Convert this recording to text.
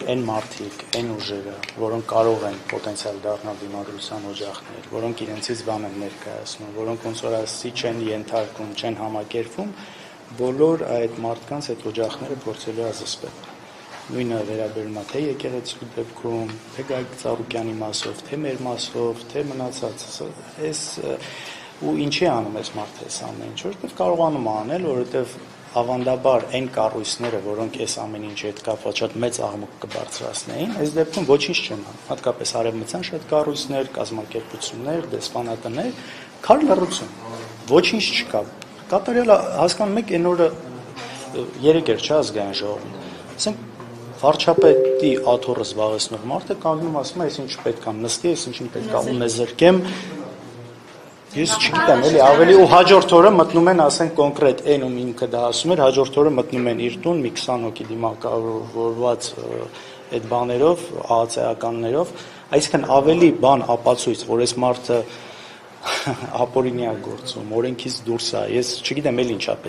այն մարդիկ, այն ուժերը, որոնք կարող են պոտենցիալ դառնալ դիմադրության օջախներ, որոնք իրենցից բան են ներկայացնում, որոնք ոնց որ ասի չեն ենթարկում, չեն համակերպվում, բոլոր այդ մարդկանց այդ օջախները փորձելու է զսպել։ Նույնը վերաբերում է թե եկեղեցու դեպքում, թե Գագիկ Ծառուկյանի մասով, թե մեր մասով, թե մնացածը, ու ինչի անում այս մարդը այս ամեն ինչ, որովհետև կարողանում է անել, որովհետև ավանդաբար այն կառույցները, որոնք այս ամեն ինչի հետ կապված շատ մեծ աղմուկ կբարձրացնեին, այս դեպքում ոչինչ չեն անում, հատկապես արևմտյան շատ կառույցներ, կազմակերպություններ, դեսպանատներ, քար լռություն, ոչինչ չկա։ Կատարյալ հասկանում եք, այն օրը 3 էր չէ ազգային ժողովում, ասենք վարչապետի աթոռը զբաղեցնող մարդը կանգնում ասում է, այս ինչ պետք է նստի, այս ինչին պետք է ունեզրկեմ, ես չգիտեմ, էլի ավելի ու հաջորդ օրը մտնում են, ասենք կոնկրետ այն ում ինքը դա ասում էր, հաջորդ օրը մտնում են իր տուն մի 20 հոգի դիմակայված այդ բաներով, ԱԱՑ-ականներով, այսինքն ավելի բան ապացույց, որ այս մարդը ապօրինի է գործում, օրենքից դուրս է, ես չգիտեմ էլ ինչա